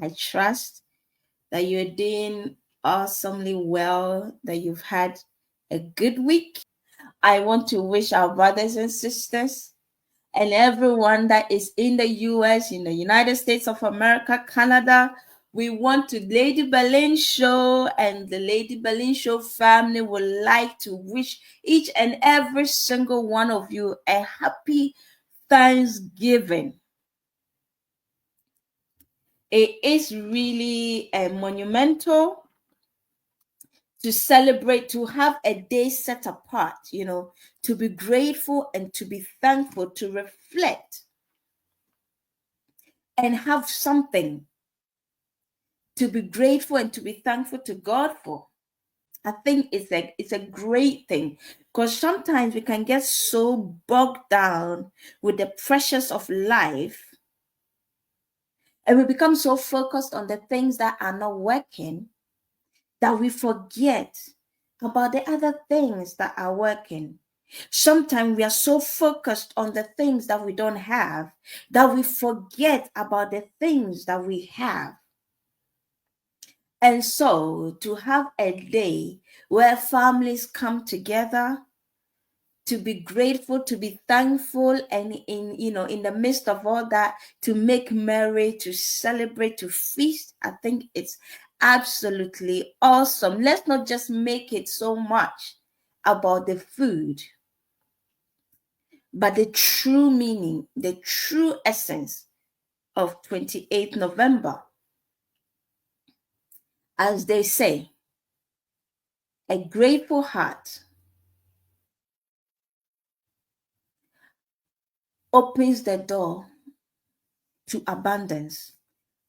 I trust that you're doing awesomely well, that you've had a good week. I want to wish our brothers and sisters and everyone that is in the US, in the United States of America, Canada. We want to Lady Belin Show and the Lady Belin Show family would like to wish each and every single one of you a happy Thanksgiving. It is really a monumental to celebrate, to have a day set apart, to be grateful and to be thankful, to reflect and have something to be grateful and to be thankful to God for. I think it's a great thing because sometimes we can get so bogged down with the pressures of life and we become so focused on the things that are not working that we forget about the other things that are working. Sometimes we are so focused on the things that we don't have that we forget about the things that we have. And so to have a day where families come together to be grateful, to be thankful, and in the midst of all that, to make merry, to celebrate, to feast, I think it's absolutely awesome. Let's not just make it so much about the food, but the true meaning, the true essence of 28th November. As they say, a grateful heart opens the door to abundance.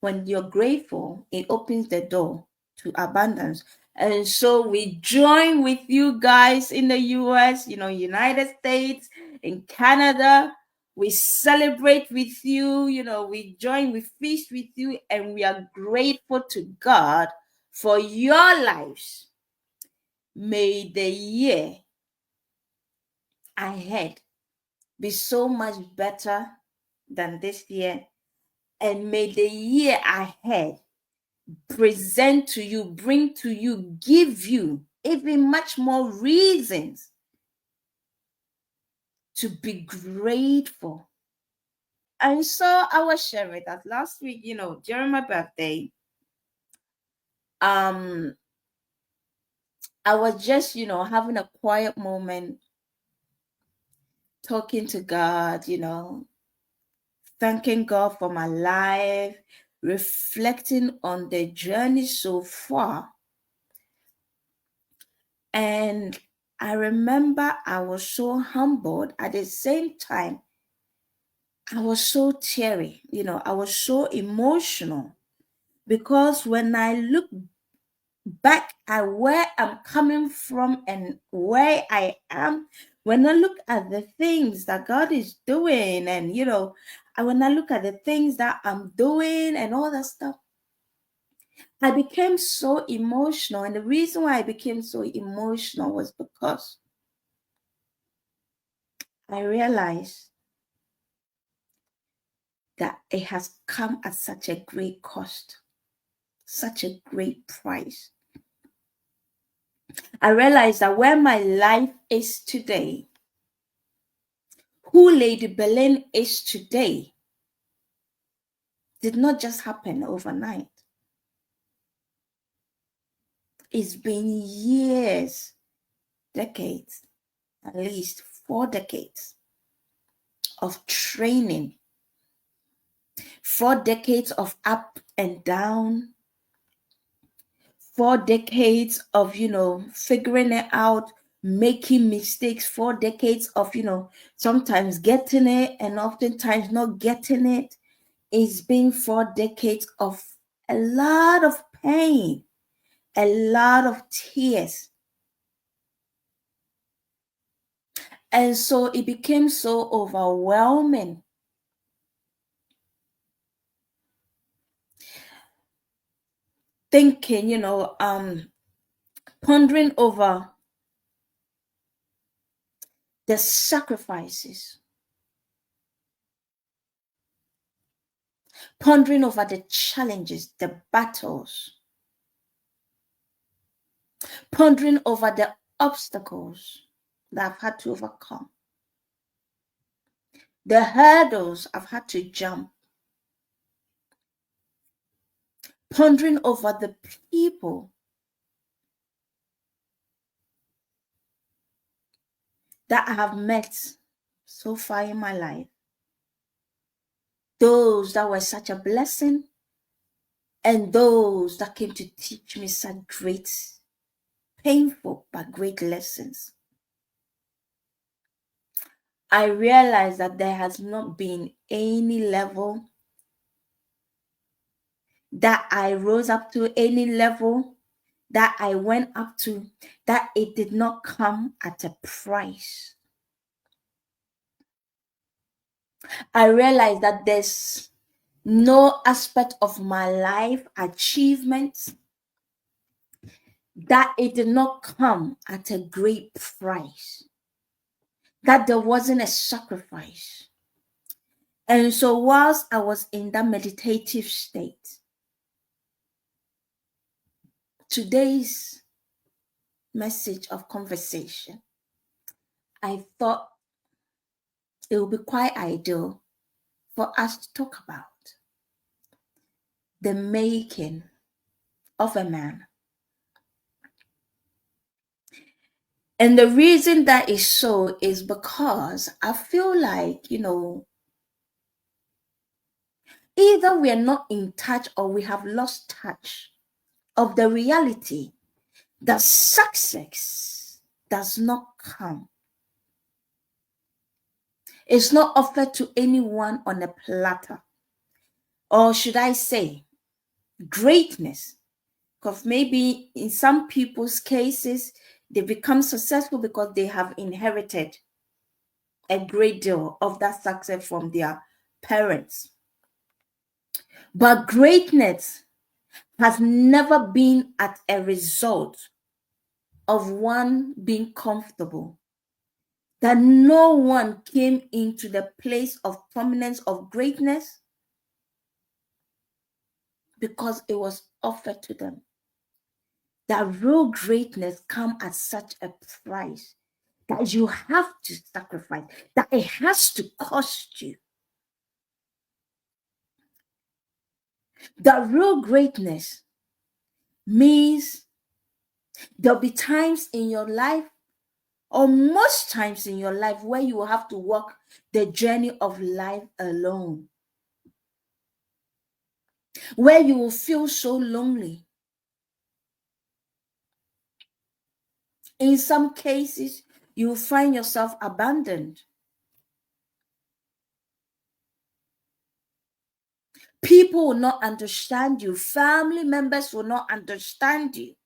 When you're grateful, it opens the door to abundance. And so we join with you guys in the US, United States, in Canada. We celebrate with you, we join, we feast with you, and we are grateful to God for your lives. May the year ahead be so much better than this year. And may the year ahead present to you, bring to you, give you even much more reasons to be grateful. And so I was sharing that last week, during my birthday, I was just, having a quiet moment, talking to God, thanking God for my life, reflecting on the journey so far. And I remember I was so humbled. At the same time, I was so teary, I was so emotional because when I look back at where I'm coming from and where I am, when I look at the things that God is doing and, when I look at the things that I'm doing and all that stuff, I became so emotional. And the reason why I became so emotional was because I realized that it has come at such a great cost, such a great price. I realized that where my life is today, who Lady Belin is today, did not just happen overnight. It's been years, decades, at least 4 decades of training, 4 decades of up and down, 4 decades of, figuring it out, making mistakes, 4 decades of, sometimes getting it and oftentimes not getting it. It's been 4 decades of a lot of pain, a lot of tears. And so it became so overwhelming. Thinking, pondering over the sacrifices, pondering over the challenges, the battles, pondering over the obstacles that I've had to overcome, the hurdles I've had to jump, pondering over the people that I have met so far in my life, those that were such a blessing, and those that came to teach me such great, painful, but great lessons. I realized that there has not been any level that I rose up to, any level that I went up to, that it did not come at a price. I realized that there's no aspect of my life, achievements, that it did not come at a great price, that there wasn't a sacrifice. And so, whilst I was in that meditative state, today's message of conversation, I thought it would be quite ideal for us to talk about the making of a man. And the reason that is so is because I feel like, either we are not in touch or we have lost touch of the reality that success does not come. It's not offered to anyone on a platter. Or should I say, greatness? Because maybe in some people's cases, they become successful because they have inherited a great deal of that success from their parents. But greatness has never been at a result of one being comfortable. That no one came into the place of prominence of greatness because it was offered to them. That real greatness comes at such a price that you have to sacrifice, that it has to cost you. That real greatness means there'll be times in your life, or most times in your life, where you will have to walk the journey of life alone, where you will feel so lonely. In some cases, you will find yourself abandoned. People will not understand you. Family members will not understand you.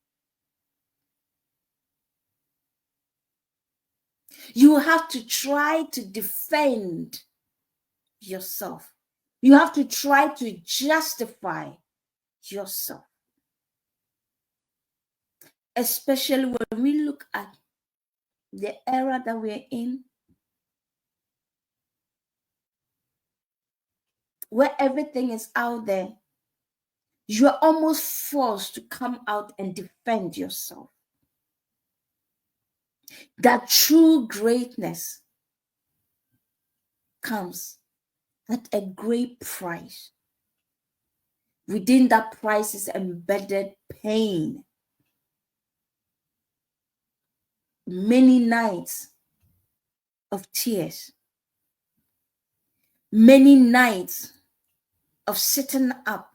You have to try to defend yourself. You have to try to justify yourself. Especially when we look at the era that we're in, where everything is out there, you're almost forced to come out and defend yourself. That true greatness comes at a great price. Within that price is embedded pain. Many nights of tears. Many nights of sitting up,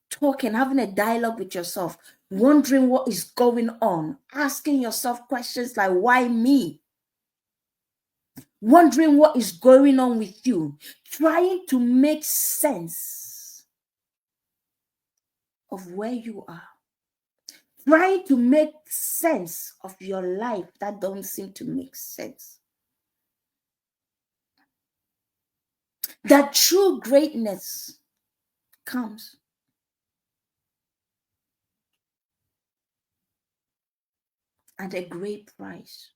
talking, having a dialogue with yourself, wondering what is going on, asking yourself questions like, why me? Wondering what is going on with you, trying to make sense of where you are, trying to make sense of your life that don't seem to make sense. That true greatness comes at a great price.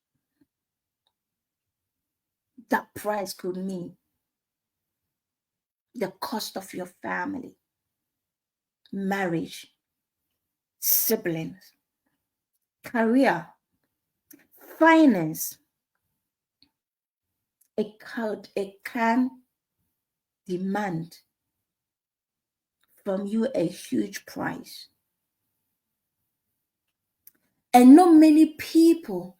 That price could mean the cost of your family, marriage, siblings, career, finance. It can demand from you a huge price. And not many people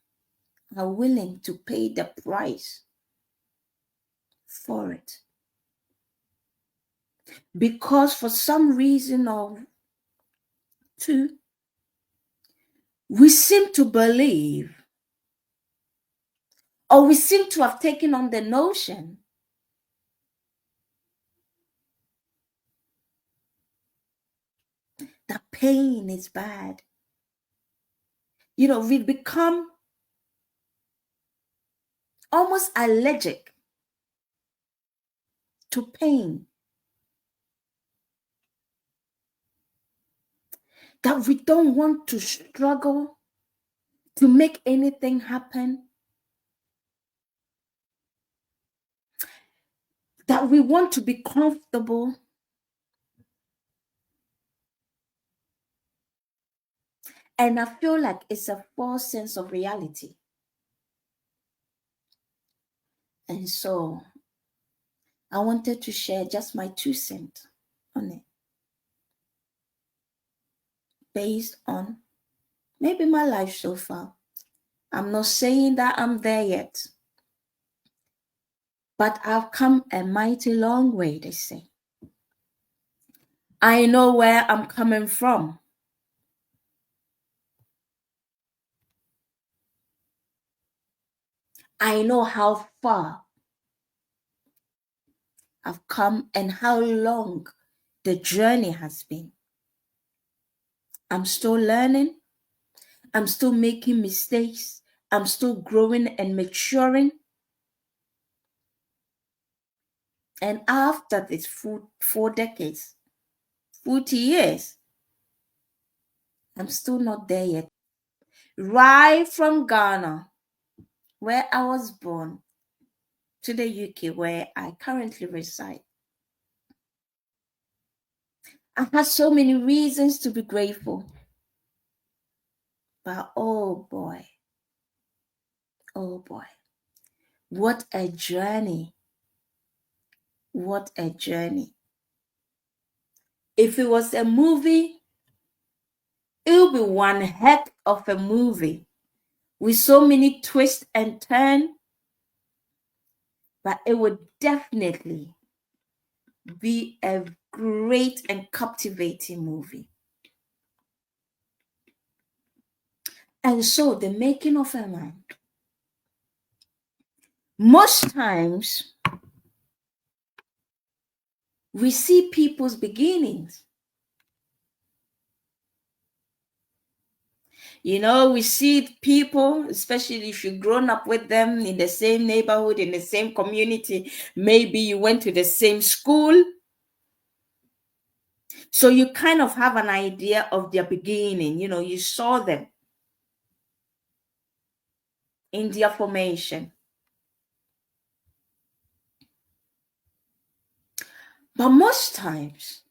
are willing to pay the price for it. Because for some reason or two, we seem to believe, or we seem to have taken on the notion that pain is bad. We've become almost allergic to pain. That we don't want to struggle to make anything happen. That we want to be comfortable. And I feel like it's a false sense of reality. And so I wanted to share just my 2 cents on it, based on maybe my life so far. I'm not saying that I'm there yet, but I've come a mighty long way, they say. I know where I'm coming from. I know how far I've come and how long the journey has been. I'm still learning. I'm still making mistakes. I'm still growing and maturing. And after this 4 decades, 40 years, I'm still not there yet. Right from Ghana, where I was born, to the UK, where I currently reside. I've had so many reasons to be grateful. But oh boy, what a journey. What a journey. If it was a movie, it would be one heck of a movie with so many twists and turns, but it would definitely be a great and captivating movie. And so, the making of a man. Most times, we see people's beginnings. We see people, especially if you've grown up with them in the same neighborhood, in the same community, maybe you went to the same school. So you kind of have an idea of their beginning. You saw them in their formation. But most times,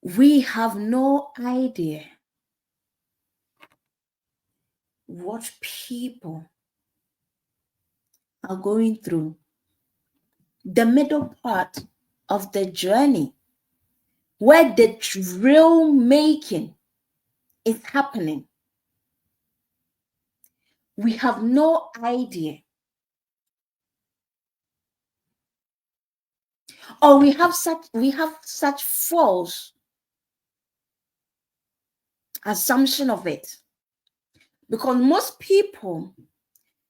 we have no idea what people are going through. The middle part of the journey, where the real making is happening. We have no idea. Or we have such false assumption of it. Because most people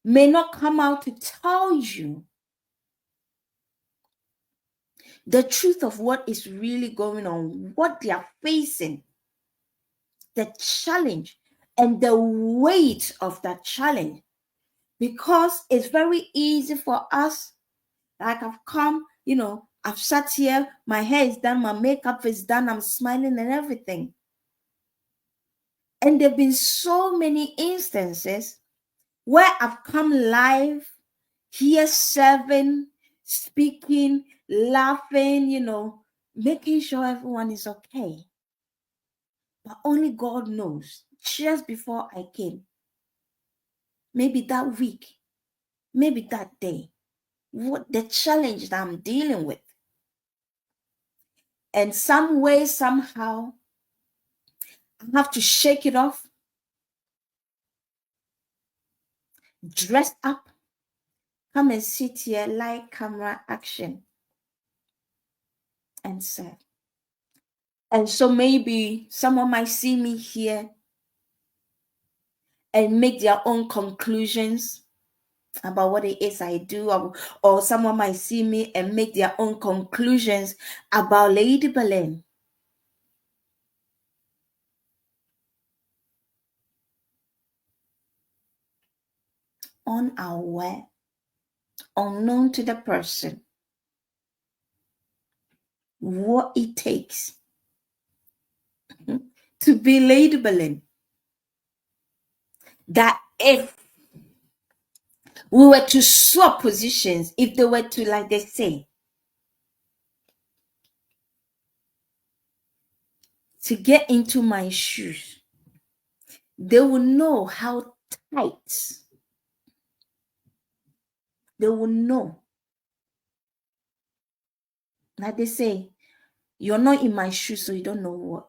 may not come out to tell you the truth of what is really going on, what they are facing, the challenge, and the weight of that challenge. Because it's very easy for us, like I've come, I've sat here, my hair is done, my makeup is done, I'm smiling and everything. And there have been so many instances where I've come live here serving, speaking, laughing, making sure everyone is okay. But only God knows. Just before I came, maybe that week, maybe that day, what the challenge that I'm dealing with. And some way, somehow, I have to shake it off, dress up, come and sit here, like camera action, and serve. And so maybe someone might see me here and make their own conclusions about what it is I do, or someone might see me and make their own conclusions about Lady Belin. Unaware, unknown to the person, what it takes to be Lady Belin. That if we were to swap positions, if they were to, like they say, to get into my shoes, they will know how tight. They will know. Like they say, you're not in my shoes, so you don't know what.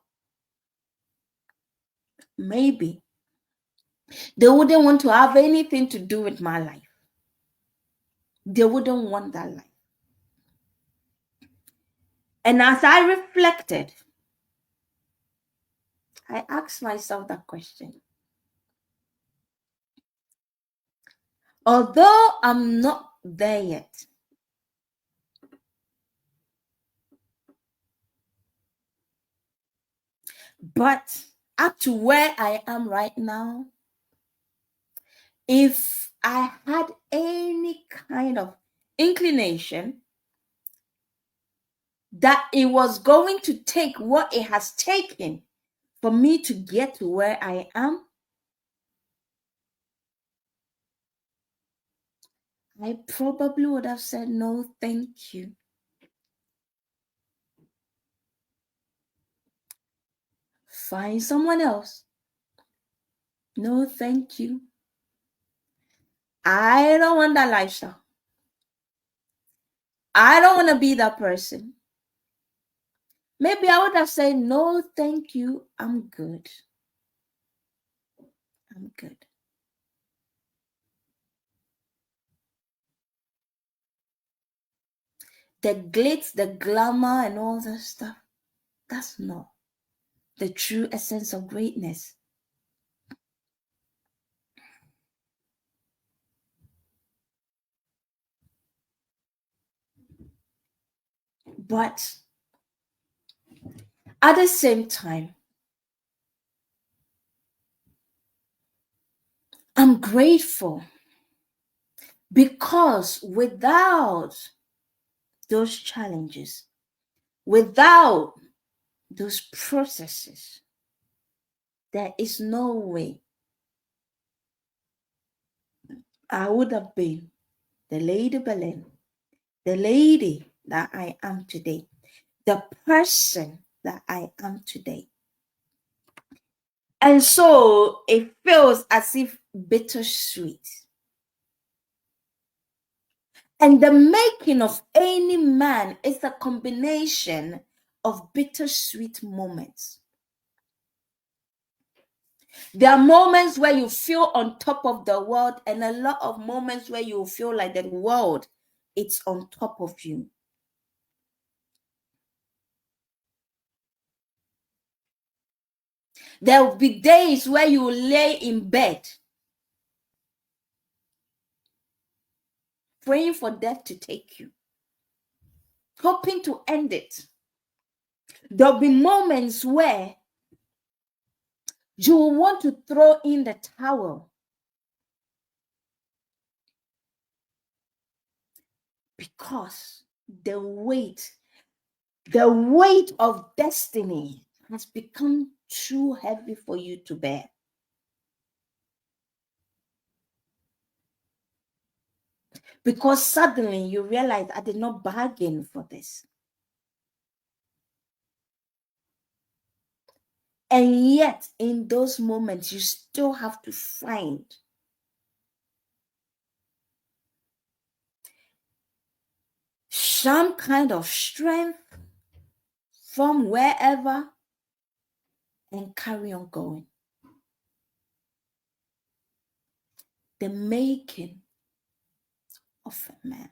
Maybe they wouldn't want to have anything to do with my life. They wouldn't want that life. And as I reflected, I asked myself that question. Although I'm not there yet, but up to where I am right now, if I had any kind of inclination that it was going to take what it has taken for me to get to where I am, I probably would have said no, thank you. Find someone else. No, thank you. I don't want that lifestyle. I don't want to be that person. Maybe I would have said, no, thank you. I'm good. I'm good. The glitz, the glamour, and all that stuff, that's not the true essence of greatness. But at the same time, I'm grateful because without those challenges, without those processes, there is no way I would have been the Lady Belin, the lady that I am today, the person that I am today. And so it feels as if bittersweet. And the making of any man is a combination of bittersweet moments. There are moments where you feel on top of the world, and a lot of moments where you feel like the world it's on top of you. There will be days where you lay in bed praying for death to take you, hoping to end it. There'll be moments where you will want to throw in the towel because the weight of destiny has become too heavy for you to bear. Because suddenly you realize I did not bargain for this. And yet, in those moments, you still have to find some kind of strength from wherever and carry on going. The making of a man.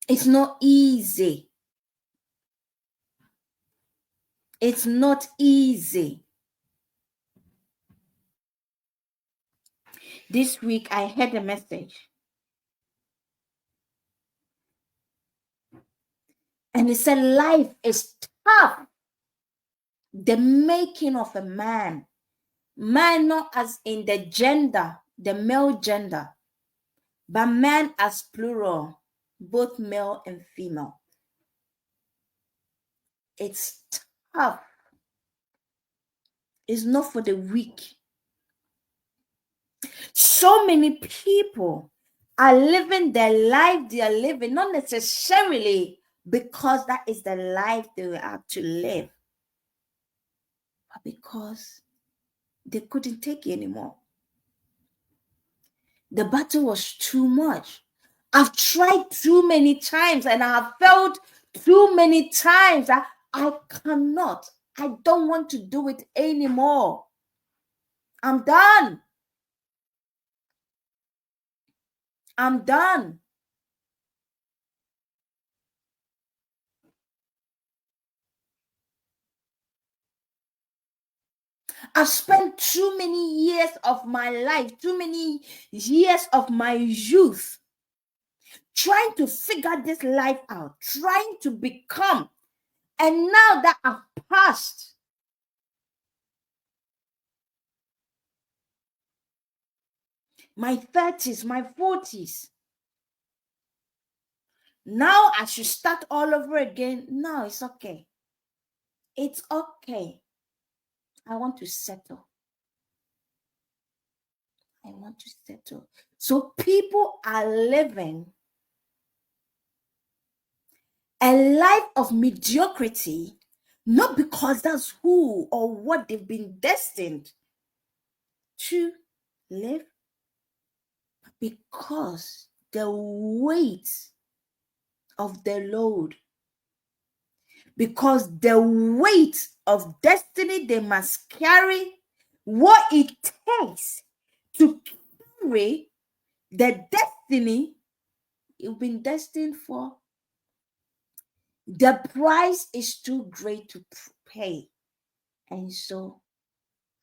It's not easy. It's not easy. This week I heard a message. And it said life is tough. The making of a man. Man not as in the gender, the male gender, but man as plural, both male and female. It's tough. It's not for the weak. So many people are living their life they are living, not necessarily because that is the life they have to live, but because they couldn't take it anymore. The battle was too much. I've tried too many times and I have failed too many times. I cannot. I don't want to do it anymore. I'm done. I'm done. I've spent too many years of my life, too many years of my youth trying to figure this life out, trying to become. And now that I've passed, my 30s, my 40s, now I should start all over again. No, it's okay. It's okay. I want to settle. I want to settle. So people are living a life of mediocrity, not because that's who or what they've been destined to live, but because the weight of the load, because the weight of destiny they must carry, what it takes to carry the destiny you've been destined for, the price is too great to pay. And so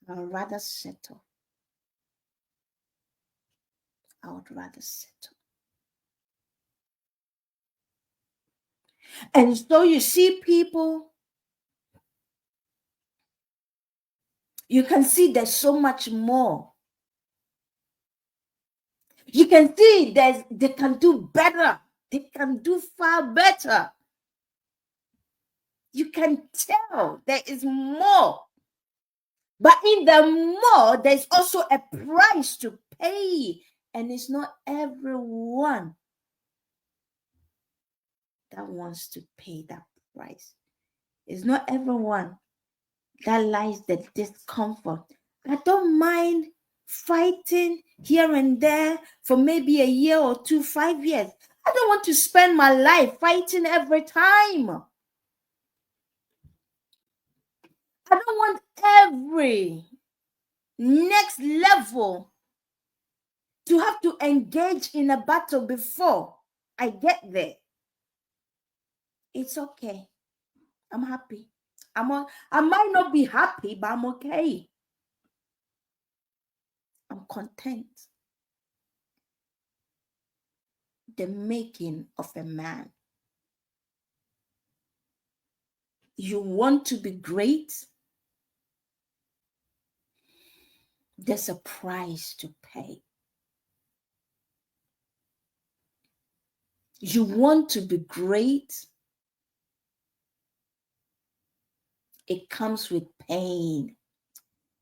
I'd rather settle. I would rather settle. And so you see people, you can see there's so much more. You can see they can do better. They can do far better. You can tell there is more. But in the more, there's also a price to pay. And it's not everyone that wants to pay that price. It's not everyone that likes the discomfort. I don't mind fighting here and there for maybe a year or two, 5 years. I don't want to spend my life fighting every time. I don't want every next level to have to engage in a battle before I get there. It's okay. I'm happy. I might not be happy, but I'm okay. I'm content. The making of a man. You want to be great? There's a price to pay. You want to be great? It comes with pain.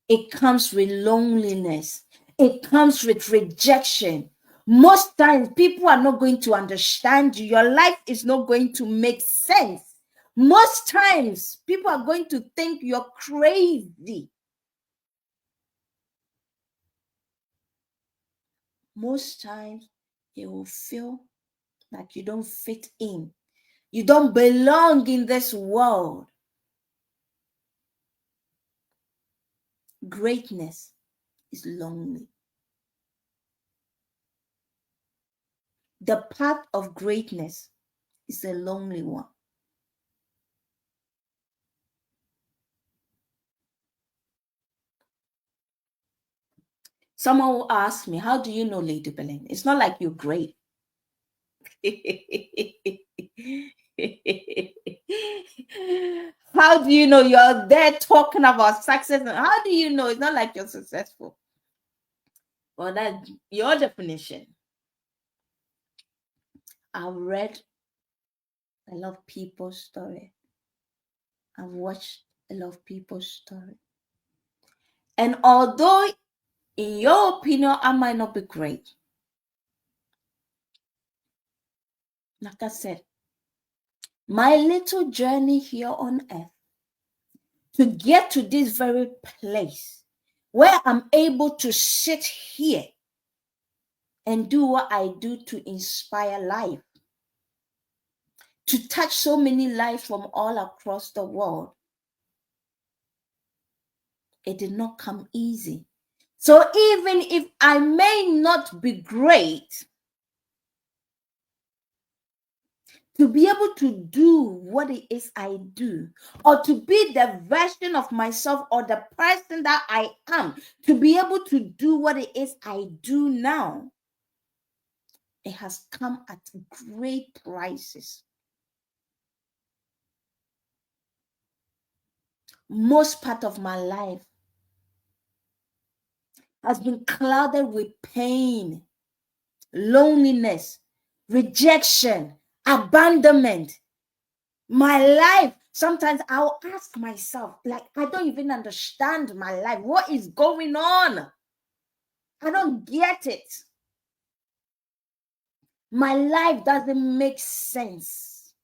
It comes with loneliness. It comes with rejection. Most times, people are not going to understand you. Your life is not going to make sense. Most times, people are going to think you're crazy. Most times, you will feel like you don't fit in. You don't belong in this world. Greatness is lonely. The path of greatness is a lonely one. Someone will ask me, how do you know Lady Belin? It's not like you're great. How do you know you're there talking about success? How do you know? It's not like you're successful. Well, that's your definition. I've read a lot of people's story. I've watched a lot of people's story. And although, in your opinion, I might not be great, like I said, my little journey here on earth to get to this very place where I'm able to sit here and do what I do to inspire life, to touch so many lives from all across the world. It did not come easy. So even if I may not be great, to be able to do what it is I do, or to be the version of myself or the person that I am, to be able to do what it is I do now, it has come at great prices. Most part of my life has been clouded with pain, loneliness, rejection, abandonment. My life, sometimes I'll ask myself, like, I don't even understand my life. What is going on? I don't get it. My life doesn't make sense.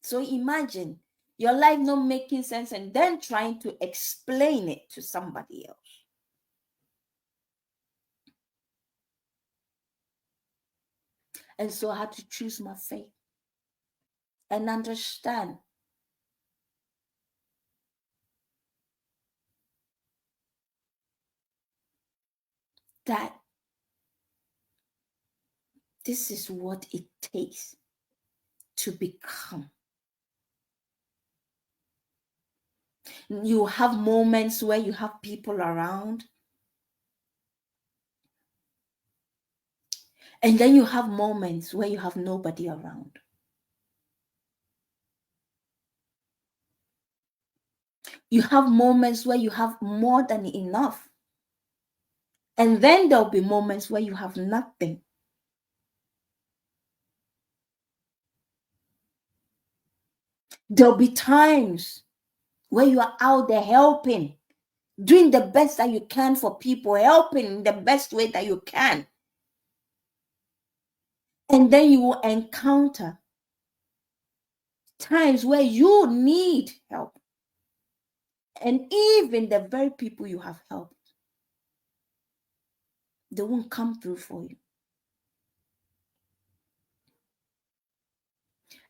So imagine your life not making sense and then trying to explain it to somebody else. And so I had to choose my faith and understand that this is what it takes to become. You have moments where you have people around, and then you have moments where you have nobody around. You have moments where you have more than enough. And then there'll be moments where you have nothing. There'll be times where you are out there helping, doing the best that you can for people, helping in the best way that you can. And then you will encounter times where you need help. And even the very people you have helped, they won't come through for you.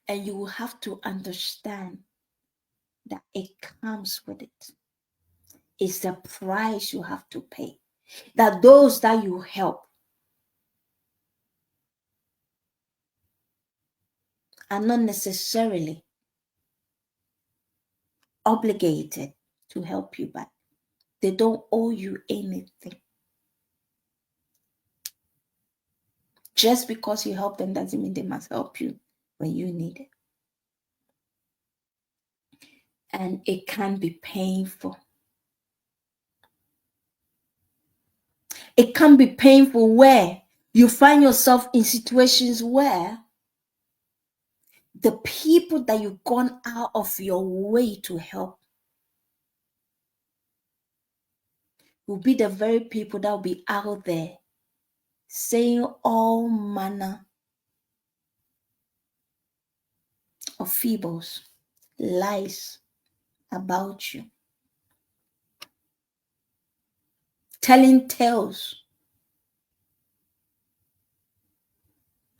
And you will have to understand that it comes with it. It's the price you have to pay. That those that you help are not necessarily obligated to help you back. They don't owe you anything. Just because you help them doesn't mean they must help you when you need it. And it can be painful. It can be painful where you find yourself in situations where the people that you've gone out of your way to help will be the very people that will be out there saying all manner of fables, lies about you, telling tales,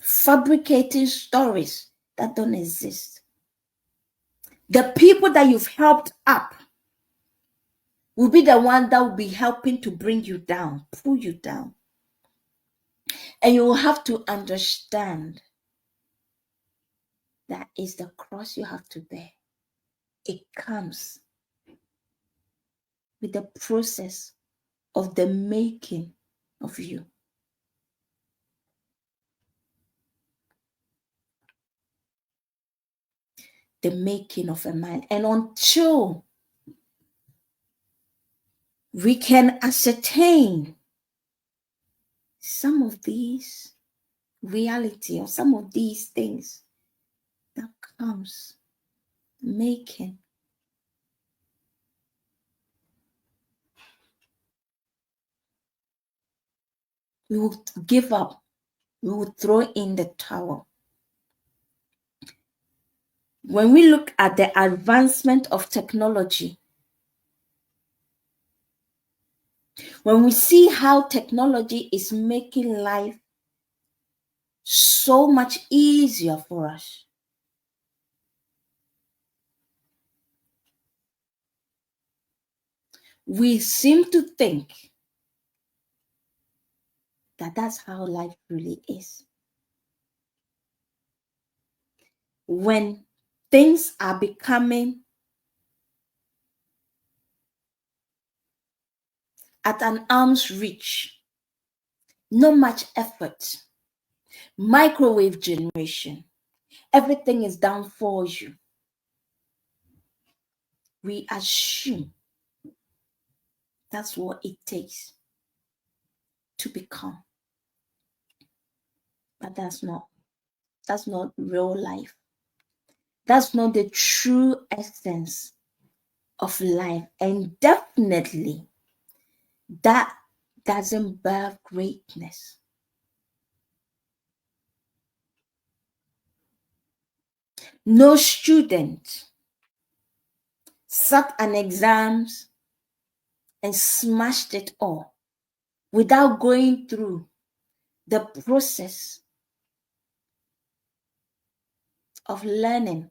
fabricating stories that don't exist. The people that you've helped up will be the one that will be helping to bring you down, pull you down. And you will have to understand that is the cross you have to bear. It comes with the process of the making of you. The making of a man. And until we can ascertain some of these reality or some of these things that comes making, we will give up. We will throw in the towel. When we look at the advancement of technology, when we see how technology is making life so much easier for us, we seem to think that that's how life really is. When things are becoming at an arm's reach, no much effort, microwave generation, everything is done for you. We assume that's what it takes to become. But that's not real life. That's not the true essence of life. And definitely that doesn't birth greatness. No student sat an exams and smashed it all without going through the process of learning.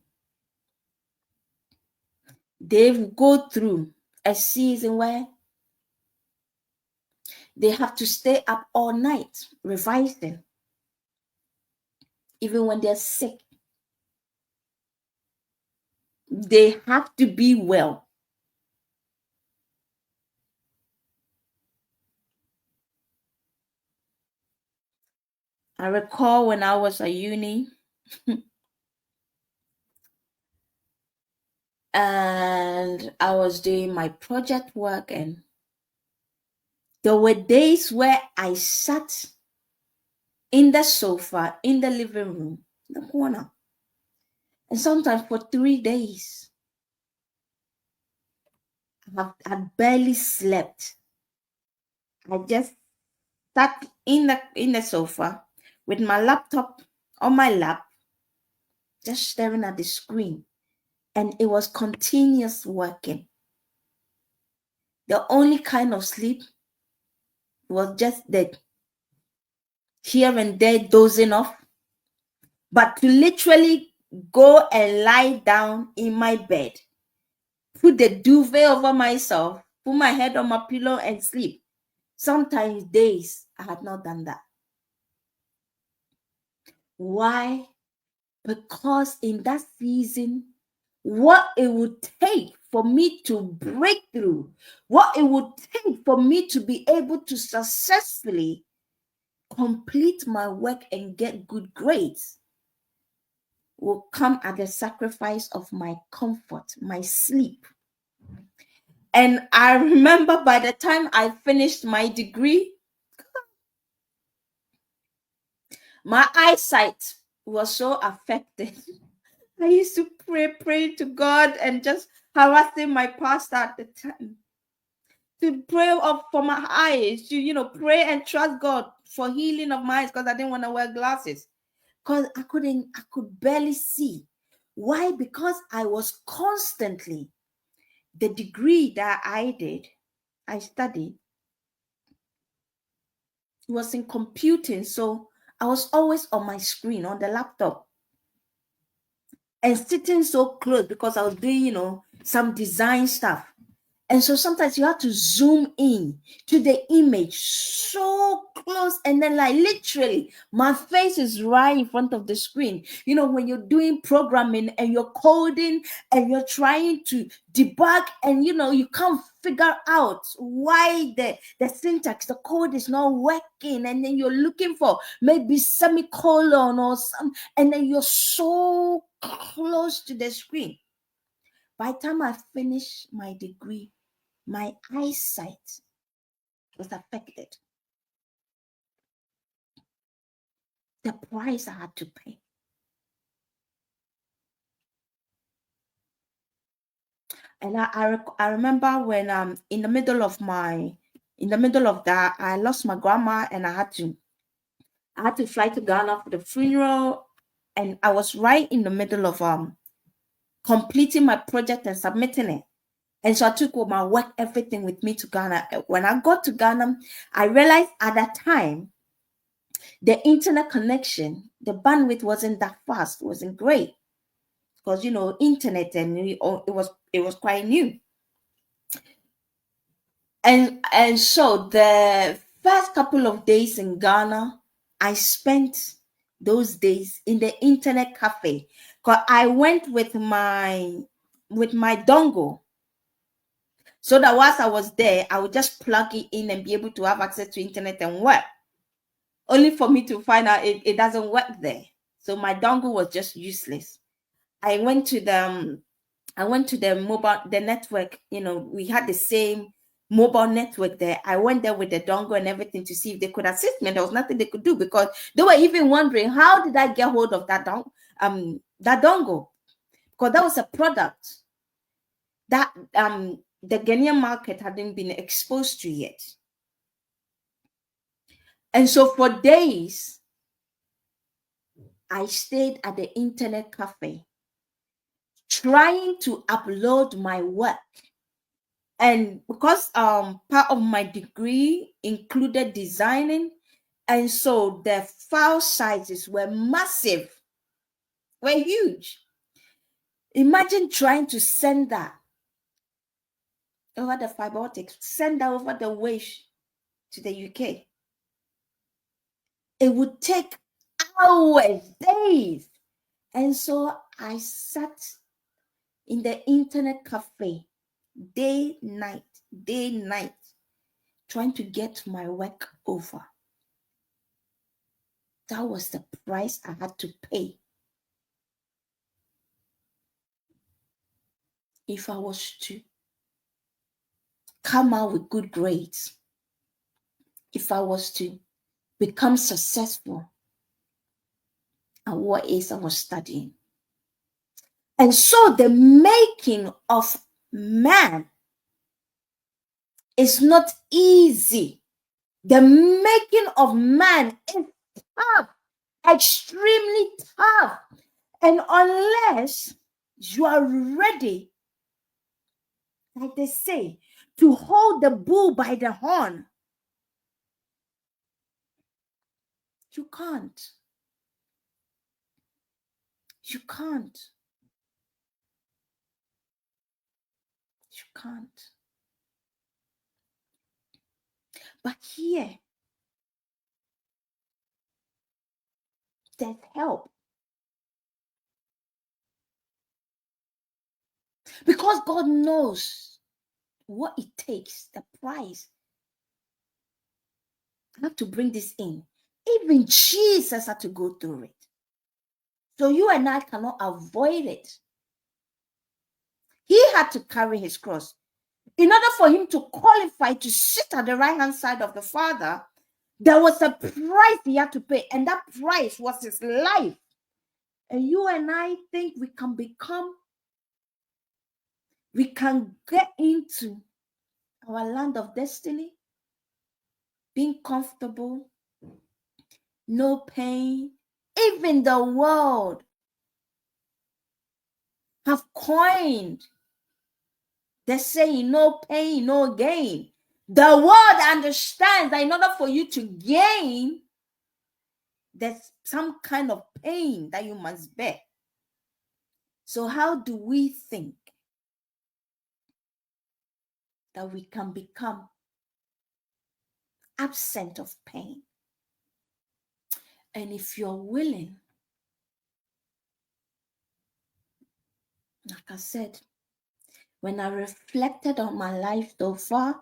They go through a season where they have to stay up all night revising, even when they're sick. They have to be well. I recall when I was at uni and I was doing my project work, and there were days where I sat in the sofa in the living room, in the corner, and sometimes for 3 days I barely slept. I just sat in the sofa with my laptop on my lap, just staring at the screen, and it was continuous working. The only kind of sleep was just that here and there dozing off, but to literally go and lie down in my bed, put the duvet over myself, put my head on my pillow and sleep. Sometimes days I had not done that. Why? Because in that season, what it would take for me to break through, what it would take for me to be able to successfully complete my work and get good grades will come at the sacrifice of my comfort, my sleep. And I remember by the time I finished my degree, my eyesight was so affected. I used to pray to God and just harassing my pastor at the time. to pray up for my eyes, to pray and trust God for healing of my eyes, because I didn't want to wear glasses. Because I could barely see. Why? Because I was constantly, the degree that I studied, was in computing. So I was always on my screen, on the laptop, and sitting so close because I was doing, some design stuff. And so sometimes you have to zoom in to the image so close, and then like literally my face is right in front of the screen. When you're doing programming and you're coding and you're trying to debug, and you can't figure out why the syntax, the code is not working, and then you're looking for maybe semicolon or some, and then you're so close to the screen. By the time I finish my degree, my eyesight was affected. The price I had to pay. And I remember when in the middle of that, I lost my grandma, and I had to fly to Ghana for the funeral, and I was right in the middle of completing my project and submitting it. And so I took all my work, everything with me to Ghana. When I got to Ghana, I realized at that time the internet connection, the bandwidth wasn't that fast, wasn't great, because internet, and it was quite new. And so the first couple of days in Ghana, I spent those days in the internet cafe, because I went with my dongle, so that whilst I was there, I would just plug it in and be able to have access to internet and work, only for me to find out it doesn't work there. So my dongle was just useless. I went to the network. We had the same mobile network there. I went there with the dongle and everything to see if they could assist me. There was nothing they could do, because they were even wondering, how did I get hold of that dongle? Because that was a product that the Ghanaian market hadn't been exposed to yet. And so for days, I stayed at the internet cafe trying to upload my work. And because part of my degree included designing, and so the file sizes were massive, were huge. Imagine trying to send that over the fiber optics, send that over the wave to the UK. It would take hours, days. And so I sat in the internet cafe day, night, trying to get my work over. That was the price I had to pay if I was to come out with good grades, if I was to become successful at what is I was studying. And so the making of man is not easy. The making of man is tough, extremely tough. And unless you are ready, like they say, to hold the bull by the horn, you can't. You can't. You can't. But here, there's help. Because God knows what it takes, the price. I have to bring this in. Even Jesus had to go through it. So you and I cannot avoid it. He had to carry his cross. In order for him to qualify to sit at the right-hand side of the Father, there was a price he had to pay, and that price was his life. And you and I think we can get into our land of destiny, being comfortable, no pain. Even the world have coined the saying, no pain, no gain. The world understands that in order for you to gain, there's some kind of pain that you must bear. So how do we think that we can become absent of pain? And if you're willing, like I said, when I reflected on my life so far,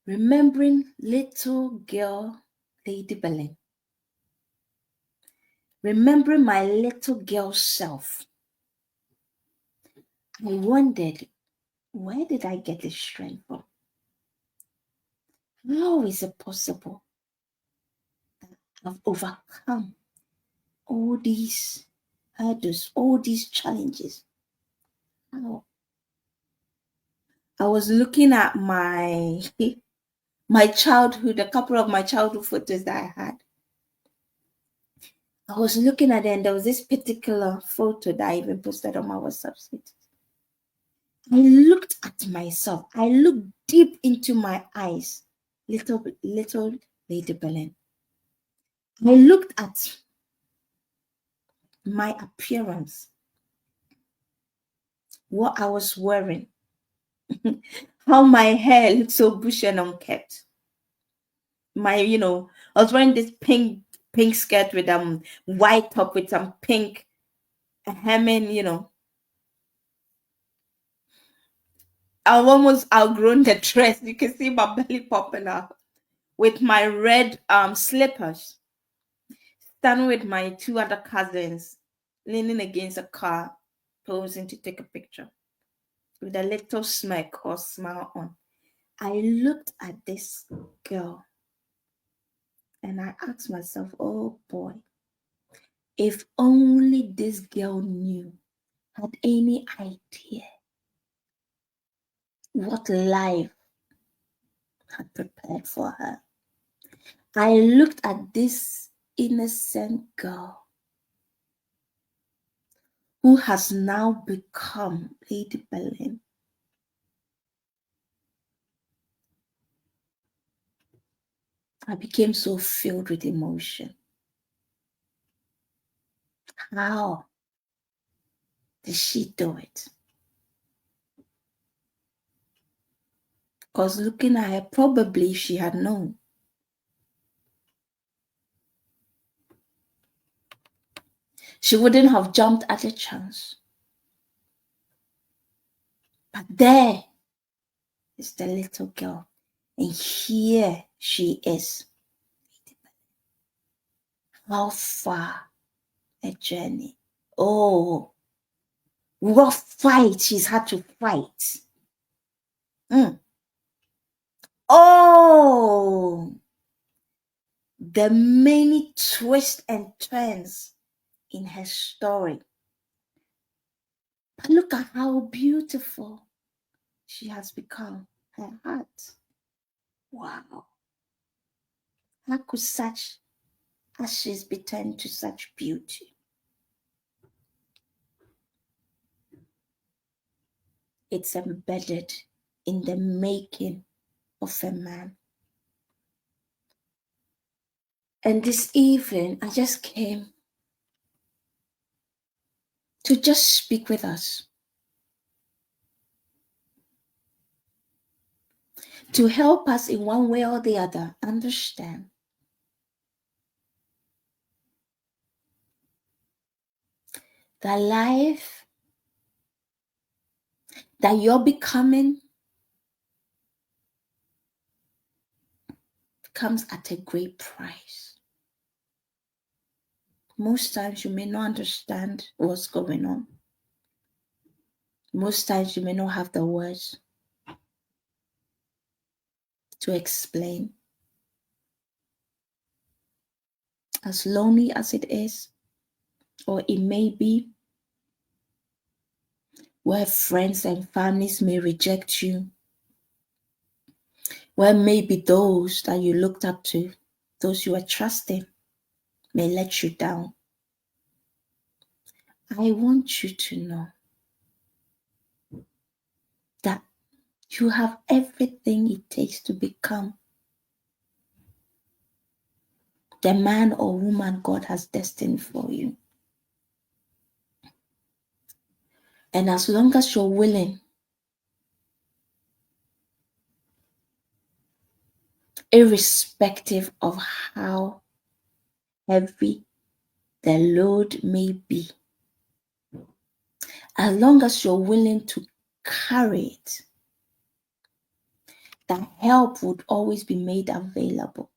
remembering little girl Lady Belin, remembering my little girl self, I wondered, where did I get this strength from? How is it possible that I've overcome all these hurdles, all these challenges? How? I was looking at my childhood, a couple of my childhood photos that I had. I was looking at it, and there was this particular photo that I even posted on my WhatsApp status. I looked at myself. I looked deep into my eyes, little Lady Belin. I looked at my appearance, what I was wearing, how my hair looked so bushy and unkempt. I was wearing this pink skirt with white top with some pink hemming. I've almost outgrown the dress. You can see my belly popping out with my red slippers, standing with my two other cousins, leaning against a car, posing to take a picture with a little smirk or smile on. I looked at this girl and I asked myself, oh boy, if only this girl knew, had any idea what life had prepared for her. I looked at this innocent girl who has now become Lady Belin. I became so filled with emotion. How did she do it? Because looking at her, probably if she had known, she wouldn't have jumped at a chance. But there is the little girl, and here she is. How far a journey. Oh, rough fight she's had to fight. Oh, the many twists and turns in her story. But look at how beautiful she has become. Her heart. Wow. How could such ashes be turned to such beauty? It's embedded in the making of a man. And this evening, I just came to just speak with us, to help us in one way or the other understand that life that you're becoming comes at a great price. Most times you may not understand what's going on. Most times you may not have the words to explain. As lonely as it is, or it may be, where friends and families may reject you, where maybe those that you looked up to, those you were trusting, may let you down. I want you to know that you have everything it takes to become the man or woman God has destined for you. And as long as you're willing, irrespective of how heavy the load may be, as long as you're willing to carry it, that help would always be made available.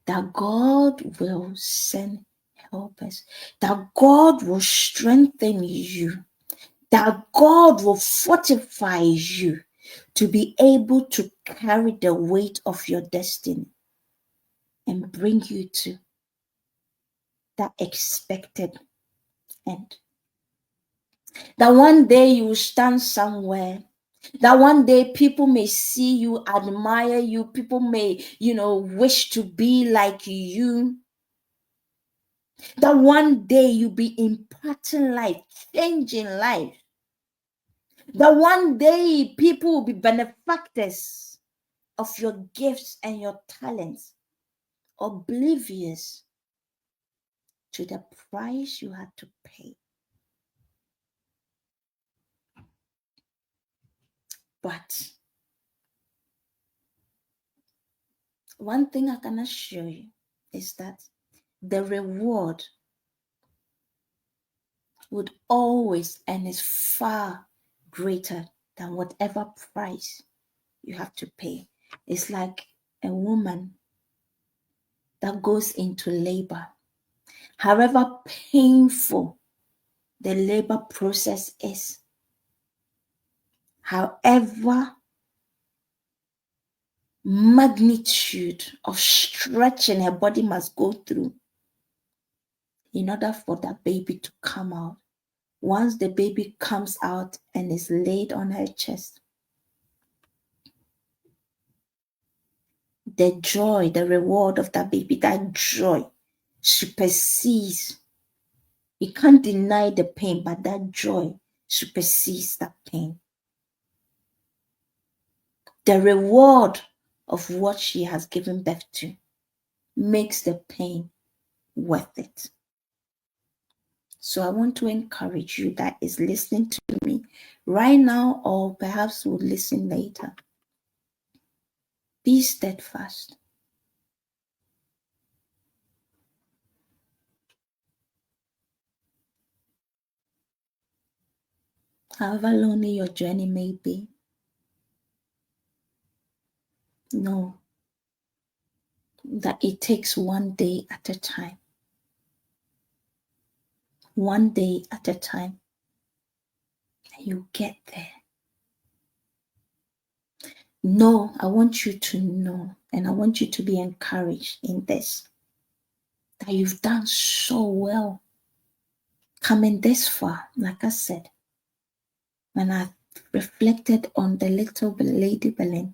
That God will send helpers, that God will strengthen you, that God will fortify you to be able to carry the weight of your destiny and bring you to that expected end. That one day you will stand somewhere. That one day people may see you, admire you. People may, wish to be like you. That one day you'll be imparting life, changing life. That one day people will be benefactors of your gifts and your talents, oblivious to the price you had to pay. But one thing I can assure you is that the reward would always and is far greater than whatever price you have to pay. It's like a woman that goes into labor. However painful the labor process is, however magnitude of stretching her body must go through in order for that baby to come out. Once the baby comes out and is laid on her chest, the joy, the reward of that baby, that joy supersedes. You can't deny the pain, but that joy supersedes that pain. The reward of what she has given birth to makes the pain worth it. So I want to encourage you that is listening to me right now, or perhaps will listen later. Be steadfast. However lonely your journey may be, know that it takes one day at a time. One day at a time. And you get there. No, I want you to know, and I want you to be encouraged in this, that you've done so well coming this far. Like I said, when I reflected on the little lady Belin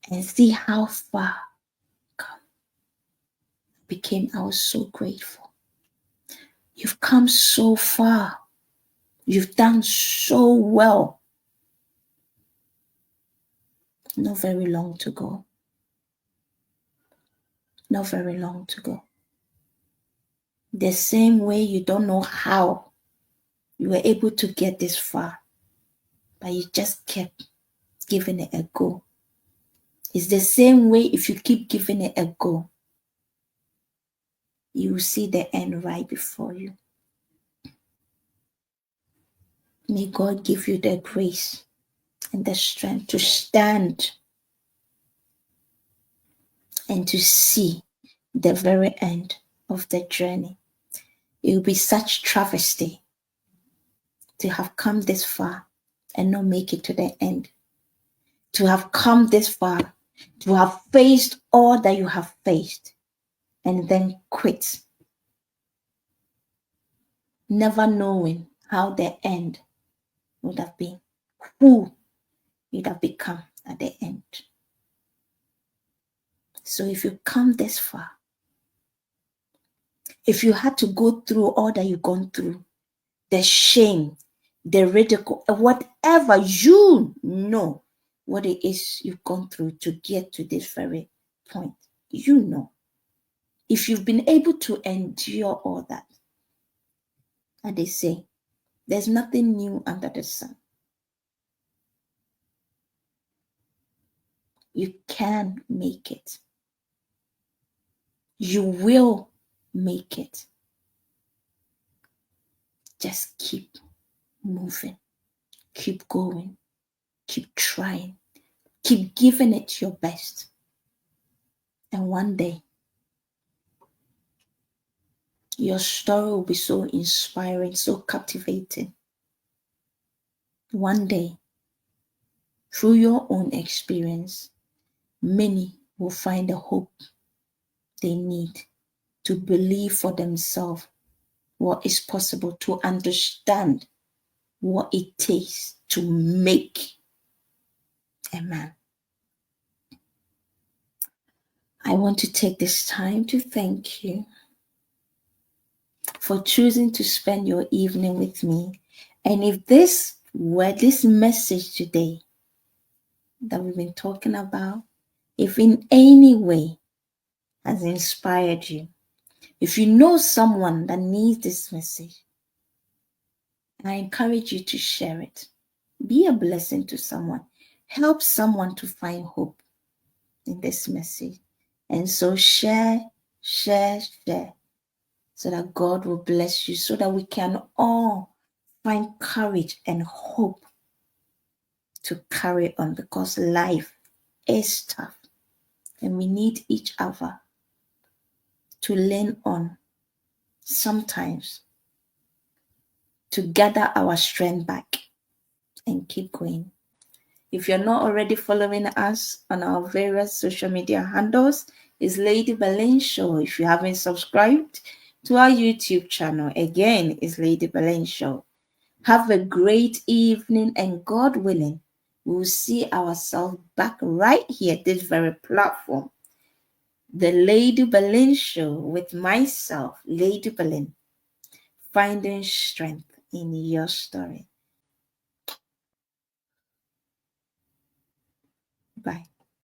and see how far come, I was so grateful. You've come so far. You've done so well. Not very long to go. Not very long to go. The same way you don't know how you were able to get this far, but you just kept giving it a go. It's the same way if you keep giving it a go, you will see the end right before you. May God give you the grace and the strength to stand and to see the very end of the journey. It will be such travesty to have come this far and not make it to the end. To have come this far, to have faced all that you have faced, and then quit. never knowing how the end would have been, who you'd have become at the end. So if you come this far, if you had to go through all that you've gone through, the shame, the ridicule, whatever, you know what it is you've gone through to get to this very point. You know. If you've been able to endure all that, and they say, there's nothing new under the sun. You can make it. You will make it. Just keep moving. Keep going. Keep trying. Keep giving it your best. And one day, your story will be so inspiring, so captivating. One day, through your own experience, many will find the hope they need to believe for themselves what is possible, to understand what it takes to make a man. I want to take this time to thank you for choosing to spend your evening with me. And if this message today that we've been talking about, if in any way has inspired you, if you know someone that needs this message, I encourage you to share it. Be a blessing to someone. Help someone to find hope in this message. And so share, so that God will bless you, so that we can all find courage and hope to carry on, because life is tough and we need each other to lean on sometimes to gather our strength back and keep going. If you're not already following us on our various social media handles, it's Lady Belin Show. If you haven't subscribed to our YouTube channel, again, it's Lady Belin Show. Have a great evening, and God willing, we'll see ourselves back right here, this very platform. The Lady Belin Show with myself, Lady Belin, finding strength in your story. Bye.